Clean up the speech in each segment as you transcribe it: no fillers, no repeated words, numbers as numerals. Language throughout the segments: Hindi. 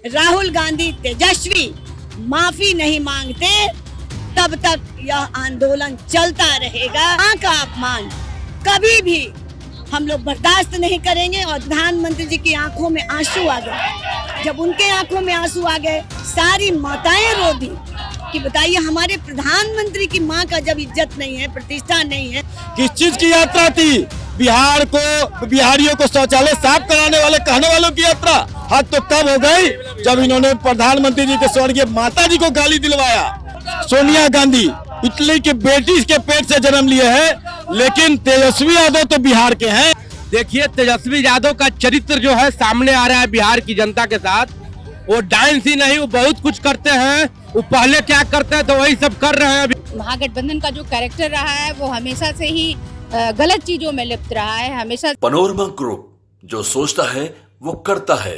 राहुल गांधी तेजस्वी माफी नहीं मांगते तब तक यह आंदोलन चलता रहेगा। मां का अपमान कभी भी हम लोग बर्दाश्त नहीं करेंगे। और प्रधानमंत्री जी की आंखों में आंसू आ गए, जब उनके आंखों में आंसू आ गए सारी माताएं रो दी कि बताइए हमारे प्रधानमंत्री की मां का जब इज्जत नहीं है, प्रतिष्ठा नहीं है। किस चीज की यात्रा थी? बिहार को, बिहारियों को शौचालय साफ कराने वाले कहने वालों की यात्रा। हद तो तब हो गई जब इन्होंने प्रधानमंत्री जी के स्वर्गीय माता जी को गाली दिलवाया। सोनिया गांधी इटली की बेटी के पेट से जन्म लिए हैं, लेकिन तेजस्वी यादव तो बिहार के हैं। देखिए तेजस्वी यादव का चरित्र जो है सामने आ रहा है बिहार की जनता के साथ। वो डांस ही नहीं, वो बहुत कुछ करते हैं। वो पहले क्या करते हैं तो वही सब कर रहे हैं अभी। महागठबंधन का जो कैरेक्टर रहा है वो हमेशा से ही गलत चीजों में लिप्त रहा है। हमेशा पनोरमा ग्रुप जो सोचता है वो करता है।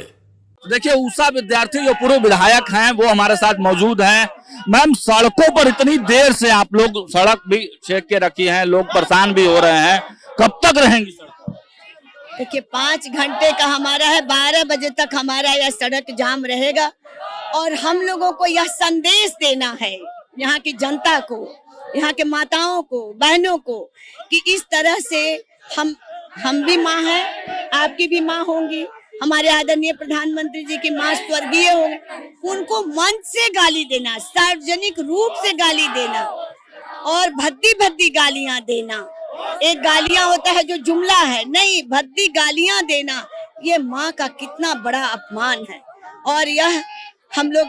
देखिए उषा विद्यार्थी जो पूर्व विधायक हैं वो हमारे साथ मौजूद हैं। मैम, सड़कों पर इतनी देर से आप लोग सड़क भी चेक के रखी हैं, लोग परेशान भी हो रहे हैं, कब तक रहेंगी सड़क? देखिए 5 घंटे का हमारा है, 12 बजे तक हमारा यह सड़क जाम रहेगा। और हम लोगों को यह संदेश देना है यहाँ की जनता को, यहाँ के माताओं को, बहनों को, कि इस तरह से हम भी माँ हैं, आपकी भी माँ होंगी, हमारे आदरणीय प्रधानमंत्री जी की माँ स्वर्गीय होंगे, उनको मंच से गाली देना, सार्वजनिक रूप से गाली देना और भद्दी भद्दी गालियां देना। एक गालियां होता है जो जुमला है, नहीं, भद्दी गालियां देना, ये माँ का कितना बड़ा अपमान है। और यह हम लोग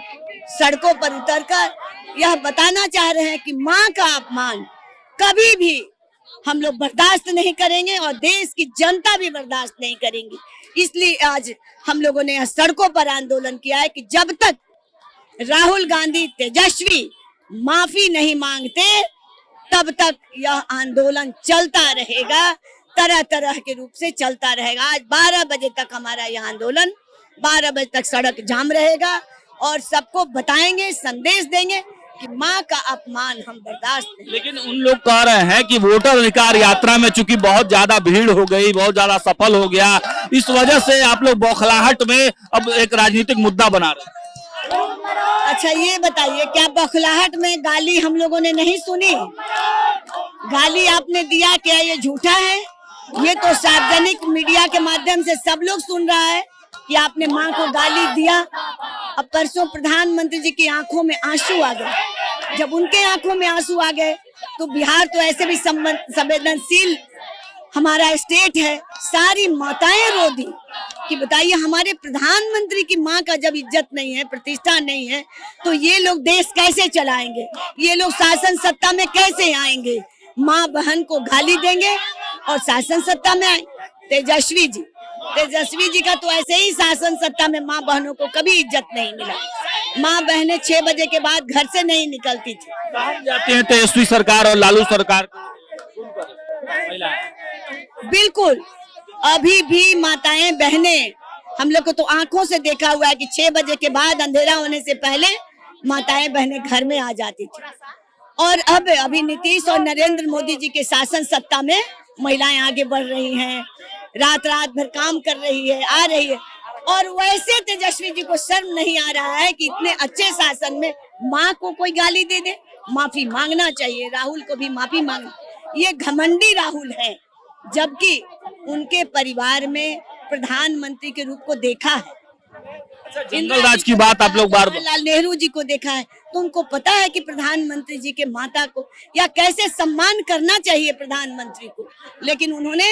सड़कों पर उतरकर यह बताना चाह रहे हैं कि माँ का अपमान कभी भी हम लोग बर्दाश्त नहीं करेंगे और देश की जनता भी बर्दाश्त नहीं करेंगी। इसलिए आज हम लोगों ने सड़कों पर आंदोलन किया है कि जब तक राहुल गांधी तेजस्वी माफी नहीं मांगते तब तक यह आंदोलन चलता रहेगा, तरह तरह के रूप से चलता रहेगा। आज 12 बजे तक हमारा यह आंदोलन, 12 बजे तक सड़क जाम रहेगा और सबको बताएंगे, संदेश देंगे कि माँ का अपमान हम बर्दाश्त नहीं। लेकिन उन लोग कह रहे हैं कि वोटर अधिकार यात्रा में चूंकि बहुत ज्यादा भीड़ हो गई, बहुत ज्यादा सफल हो गया, इस वजह से आप लोग बौखलाहट में अब एक राजनीतिक मुद्दा बना रहे हैं। अच्छा ये बताइए, क्या बौखलाहट में गाली हम लोगों ने नहीं सुनी? गाली आपने दिया क्या? ये झूठा है। ये तो सार्वजनिक मीडिया के माध्यम से सब लोग सुन रहा है कि आपने माँ को गाली दिया। अब परसों प्रधानमंत्री जी की आंखों में आंसू आ गए, जब उनके आंखों में आंसू आ गए तो बिहार तो ऐसे भी संवेदनशील हमारा स्टेट है, सारी माताएं रो दी कि बताइए हमारे प्रधानमंत्री की माँ का जब इज्जत नहीं है, प्रतिष्ठा नहीं है, तो ये लोग देश कैसे चलाएंगे? ये लोग शासन सत्ता में कैसे आएंगे? माँ बहन को गाली देंगे और शासन सत्ता में आए। तेजस्वी जी का तो ऐसे ही शासन सत्ता में माँ बहनों को कभी इज्जत नहीं मिला। माँ बहनें 6 बजे के बाद घर से नहीं निकलती थी। जाते हैं तेजस्वी सरकार और लालू सरकार। बिल्कुल, अभी भी माताएं बहनें, हम लोग को तो आंखों से देखा हुआ है कि 6 बजे के बाद अंधेरा होने से पहले माताएं बहनें घर में आ जाती थी। और अब अभी नीतीश और नरेंद्र मोदी जी के शासन सत्ता में महिलाएं आगे बढ़ रही हैं, रात भर काम कर रही है, आ रही है। और वैसे तेजस्वी जी को शर्म नहीं आ रहा है कि इतने अच्छे शासन में माँ को कोई गाली दे दे। माफी मांगना चाहिए, राहुल को भी माफी मांगना। ये घमंडी राहुल है, जबकि उनके परिवार में प्रधानमंत्री के रूप को देखा है। जंगल राज की बात आप लोग बार-बार, जवाहरलाल नेहरू जी को देखा है, तो उनको पता है कि प्रधानमंत्री जी के माता को या कैसे सम्मान करना चाहिए प्रधानमंत्री को, लेकिन उन्होंने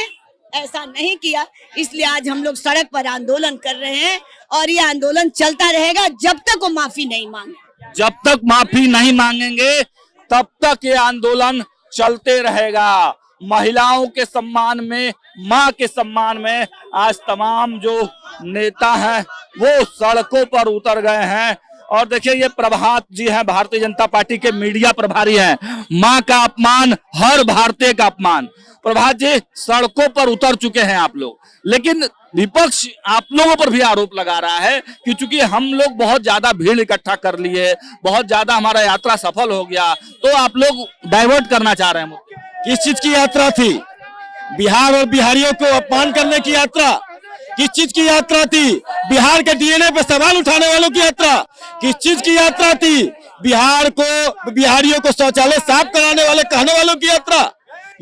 ऐसा नहीं किया। इसलिए आज हम लोग सड़क पर आंदोलन कर रहे हैं और ये आंदोलन चलता रहेगा जब तक वो माफी नहीं मांगे। जब तक माफी नहीं मांगेंगे तब तक ये आंदोलन चलते रहेगा। महिलाओं के सम्मान में, माँ के सम्मान में आज तमाम जो नेता हैं वो सड़कों पर उतर गए हैं। और देखिए ये प्रभात जी हैं, भारतीय जनता पार्टी के मीडिया प्रभारी हैं। माँ का अपमान, हर भारतीय का अपमान। प्रभात जी, सड़कों पर उतर चुके हैं आप लोग, लेकिन विपक्ष आप लोगों पर भी आरोप लगा रहा है कि चूंकि हम लोग बहुत ज्यादा भीड़ इकट्ठा कर लिए, बहुत ज्यादा हमारा यात्रा सफल हो गया, तो आप लोग डाइवर्ट करना चाह रहे हैं। किस चीज की यात्रा थी? बिहार और बिहारियों को अपमान करने की यात्रा। किस चीज की यात्रा थी? बिहार के डीएनए पे सवाल उठाने वालों की यात्रा। किस चीज की यात्रा थी? बिहारियों को शौचालय साफ कराने वाले कहने वालों की यात्रा।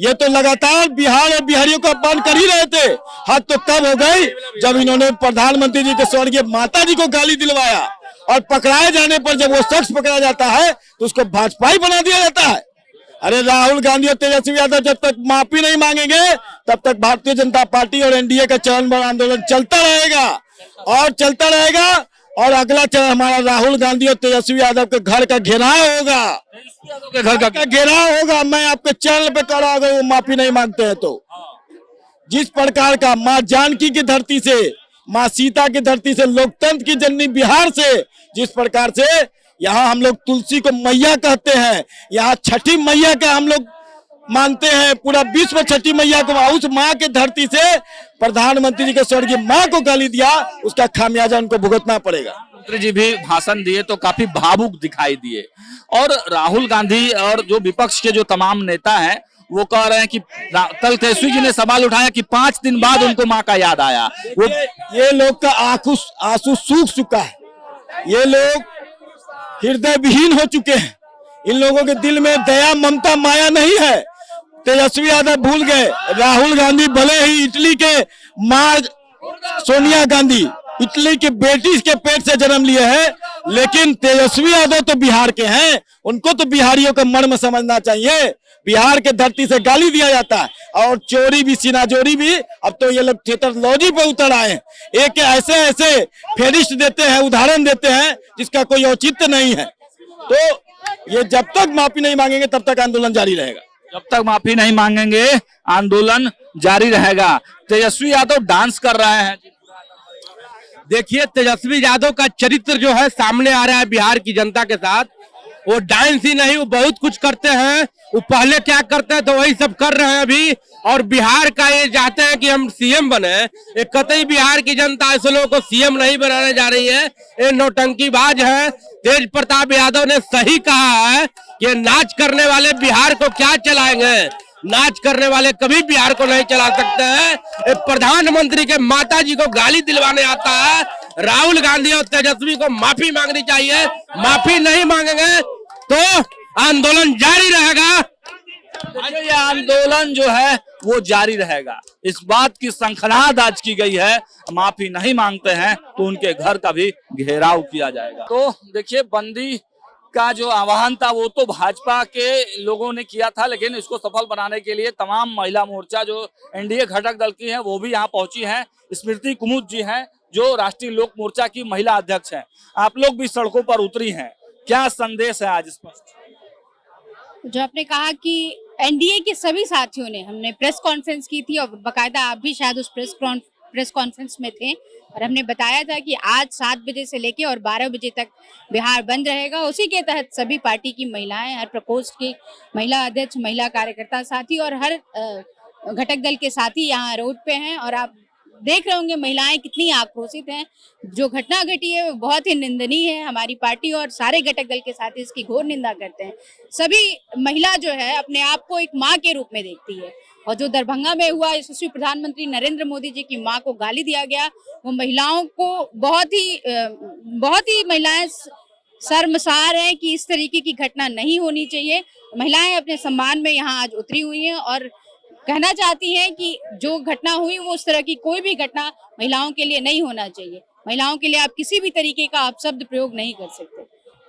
ये तो लगातार बिहार और बिहारियों का अपमान कर ही रहे थे। हद तो तब हो गई जब इन्होंने प्रधानमंत्री जी के स्वर्गीय माता जी को गाली दिलवाया, और पकड़ाए जाने पर जब वो शख्स पकड़ा जाता है तो उसको भाजपाई बना दिया जाता है। अरे राहुल गांधी और तेजस्वी यादव जब तक माफी नहीं मांगेंगे तब तक भारतीय जनता पार्टी और एनडीए का चरणबद्ध आंदोलन चलता रहेगा और चलता रहेगा। और अगला चरण हमारा राहुल गांधी और तेजस्वी यादव के घर का घेराव होगा। के घर का घेराव होगा। मैं आपके चैनल पे कर रहा हूं, अगर वो माफी नहीं मांगते हैं तो। जिस प्रकार का माँ जानकी की धरती से, माँ सीता की धरती से, लोकतंत्र की जननी बिहार से, जिस प्रकार से यहाँ हम लोग तुलसी को मैया कहते हैं, यहाँ छठी मैया का हम लोग मानते हैं, पूरा विश्व छठी मैया को, उस माँ के धरती से प्रधानमंत्री जी के स्वर्गीय माँ को गाली दिया, उसका खामियाजा उनको भुगतना पड़ेगा। मुख्यमंत्री जी भी भाषण दिए तो काफी भावुक दिखाई दिए, और राहुल गांधी और जो विपक्ष के जो तमाम नेता हैं वो कह रहे हैं कि कल तेजस्वी जी ने सवाल उठाया कि 5 दिन बाद उनको माँ का याद आया। वो ये लोग का आंसू सूख चुका है। ये लोग हृदय विहीन हो चुके हैं। इन लोगों के दिल में दया, ममता, माया नहीं है। तेजस्वी यादव भूल गए, राहुल गांधी भले ही इटली के माँ सोनिया गांधी इटली के बेटी के पेट से जन्म लिए हैं, लेकिन तेजस्वी यादव तो बिहार के हैं। उनको तो बिहारियों का मर्म समझना चाहिए। बिहार के धरती से गाली दिया जाता है, और चोरी भी, सीनाजोरी भी। अब तो ये लोग थिएटरलॉजी पे उतर आए हैं। एक ऐसे ऐसे फेरिस्ट देते हैं, उदाहरण देते हैं जिसका कोई औचित्य नहीं है। तो ये जब तक माफी नहीं मांगेंगे तब तक आंदोलन जारी रहेगा। जब तक माफी नहीं मांगेंगे आंदोलन जारी रहेगा। तेजस्वी यादव डांस कर रहे हैं। देखिए, तेजस्वी यादव का चरित्र जो है सामने आ रहा है बिहार की जनता के साथ। वो डांस ही नहीं, वो बहुत कुछ करते हैं। वो पहले क्या करते हैं तो वही सब कर रहे हैं अभी। और बिहार का ये चाहते हैं कि हम सीएम बने। एक कतई बिहार की जनता ऐसे लोगों को सीएम नहीं बनाने जा रही है। ये नौटंकीबाज है। तेज प्रताप यादव ने सही कहा है कि नाच करने वाले बिहार को क्या चलाएंगे। नाच करने वाले कभी बिहार को नहीं चला सकते हैं। प्रधानमंत्री के माता जी को गाली दिलवाने आता है। राहुल गांधी और तेजस्वी को माफी मांगनी चाहिए। माफी नहीं मांगेंगे तो आंदोलन जारी रहेगा। ये आंदोलन जो है वो जारी रहेगा। इस बात की शंखनाद आज की गई है। माफी नहीं मांगते हैं तो उनके घर का भी घेराव किया जाएगा। तो देखिए, बंदी का जो आह्वान था वो तो भाजपा के लोगों ने किया था, लेकिन इसको सफल बनाने के लिए तमाम महिला मोर्चा जो एनडीए घटक दल की है वो भी यहाँ पहुंची हैं। स्मृति कुमुद जी हैं जो राष्ट्रीय लोक मोर्चा की महिला अध्यक्ष हैं। आप लोग भी सड़कों पर उतरी हैं, क्या संदेश है आज स्पष्ट? जो आपने कहा कि एनडीए के सभी साथियों ने, हमने प्रेस कॉन्फ्रेंस की थी और बकायदा आप भी शायद उस प्रेस कॉन्फ्रेंस में थे, और हमने बताया था कि आज 7 बजे से लेके और 12 बजे तक बिहार बंद रहेगा। उसी के तहत सभी पार्टी की महिलाएं, हर प्रकोष्ठ की महिला अध्यक्ष, महिला कार्यकर्ता साथी और हर घटक दल के साथी यहाँ रोड पे हैं। और आप देख रहे होंगे महिलाएं कितनी आक्रोशित हैं। जो घटना घटी है वो बहुत ही निंदनीय है। हमारी पार्टी और सारे घटक दल के साथी इसकी घोर निंदा करते हैं। सभी महिला जो है अपने आप को एक माँ के रूप में देखती है, और जो दरभंगा में हुआ, यशस्वी प्रधानमंत्री नरेंद्र मोदी जी की माँ को गाली दिया गया, वो महिलाओं को बहुत ही महिलाएं शर्मसार हैं कि इस तरीके की घटना नहीं होनी चाहिए। महिलाएं अपने सम्मान में यहाँ आज उतरी हुई हैं और कहना चाहती हैं कि जो घटना हुई वो उस तरह की कोई भी घटना महिलाओं के लिए नहीं होना चाहिए। महिलाओं के लिए आप किसी भी तरीके का आप शब्द प्रयोग नहीं कर सकते।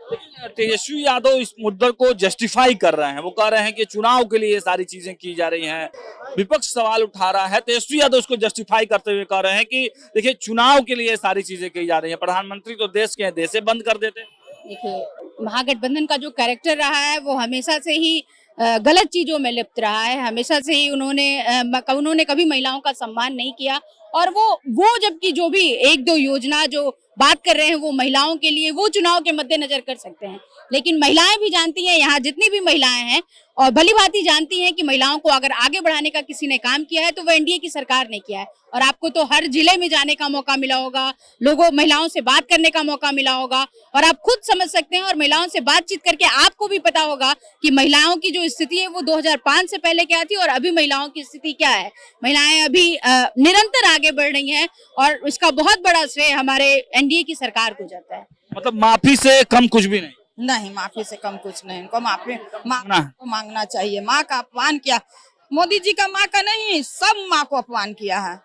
लेकिन तेजस्वी यादव इस मुद्दे को जस्टिफाई कर रहे हैं। वो कह रहे हैं कि चुनाव के लिए ये सारी चीजें की जा रही हैं। विपक्ष सवाल उठा रहा है, तेजस्वी यादव उसको जस्टिफाई करते हुए कह रहे हैं कि देखिए, चुनाव के लिए सारी चीजें की जा रही हैं। प्रधानमंत्री तो देश के हैं, देश बंद कर देते। देखिए, महागठबंधन का जो कैरेक्टर रहा है वो हमेशा से ही गलत चीजों में लिप्त रहा है। हमेशा से ही उन्होंने कभी महिलाओं का सम्मान नहीं किया। और वो जबकि जो भी 1-2 योजना जो बात कर रहे हैं वो महिलाओं के लिए, वो चुनाव के मद्देनजर कर सकते हैं। लेकिन महिलाएं भी जानती हैं, यहाँ जितनी भी महिलाएं हैं और भली भांति जानती हैं कि महिलाओं को अगर आगे बढ़ाने का किसी ने काम किया है तो वो एनडीए की सरकार ने किया है। और आपको तो हर जिले में जाने का मौका मिला होगा, महिलाओं से बात करने का मौका मिला होगा और आप खुद समझ सकते हैं। और महिलाओं से बातचीत करके आपको भी पता होगा कि महिलाओं की जो स्थिति है वो 2005 से पहले क्या थी और अभी महिलाओं की स्थिति क्या है। महिलाएं अभी निरंतर आगे बढ़ रही हैं और इसका बहुत बड़ा श्रेय हमारे एनडीए की सरकार को जाता है। मतलब माफी से कम कुछ भी नहीं। नहीं, माफी से कम कुछ नहीं। इनको माफी को मांगना चाहिए। माँ का अपमान किया, मोदी जी का माँ का नहीं, सब माँ को अपमान किया है।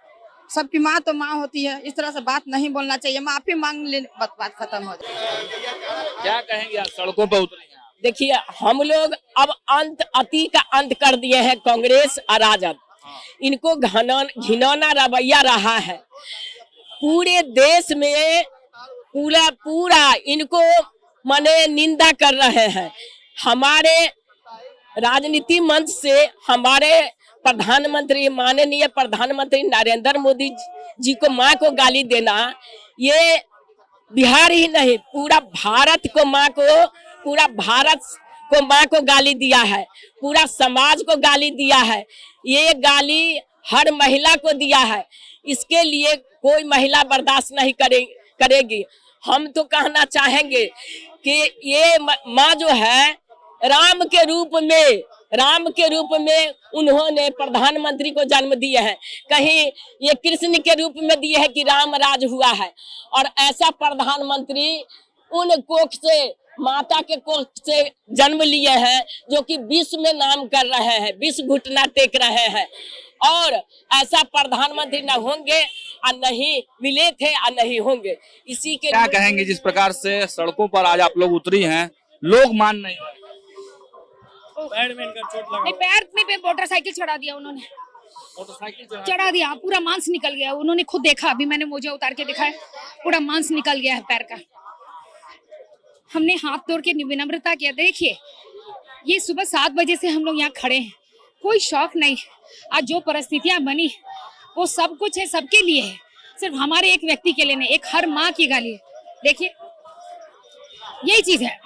सबकी माँ तो माँ होती है, इस तरह से बात नहीं बोलना चाहिए। माफी मांग ले, बात खत्म हो जाए। क्या कहेंगे आप सड़कों पर उतरे हैं? देखिए, हम लोग अब अति का अंत कर दिए हैं कांग्रेस और राजद। इनको घिनौना रवैया रहा है पूरे देश में, पूरा इनको माने निंदा कर रहे हैं। हमारे राजनीति मंच से हमारे प्रधानमंत्री, माननीय प्रधानमंत्री नरेंद्र मोदी जी को माँ को गाली देना, ये बिहार ही नहीं पूरा भारत को माँ को गाली दिया है, पूरा समाज को गाली दिया है। ये गाली हर महिला को दिया है। इसके लिए कोई महिला बर्दाश्त नहीं करेगी। हम तो कहना चाहेंगे कि ये माँ जो है राम के रूप में उन्होंने प्रधानमंत्री को जन्म दिए हैं। कहीं ये कृष्ण के रूप में दिए हैं कि राम राज हुआ है। और ऐसा प्रधानमंत्री उन कोख से, माता के कोख से जन्म लिए हैं जो कि विश्व में नाम कर रहे हैं, विश्व घुटना टेक रहे हैं। और ऐसा प्रधानमंत्री न होंगे और नहीं मिले थे और नहीं होंगे। इसी के क्या कहेंगे जिस प्रकार से सड़कों पर आज आप लोग उतरी हैं, लोग मान नहीं रहे? पैर में पे मोटरसाइकिल चढ़ा दिया उन्होंने, चढ़ा दिया, पूरा मांस निकल गया। उन्होंने खुद देखा, अभी मैंने मोजा उतार के देखा है, पूरा मांस निकल गया है पैर का। हमने हाथ तोड़ के विनम्रता किया। देखिए, ये सुबह 7 बजे से हम लोग यहाँ खड़े हैं, कोई शौक नहीं। आज जो परिस्थितियां बनी वो सब कुछ है, सबके लिए है, सिर्फ हमारे एक व्यक्ति के लिए नहीं, एक हर माँ की गाली है। देखिए, यही चीज है।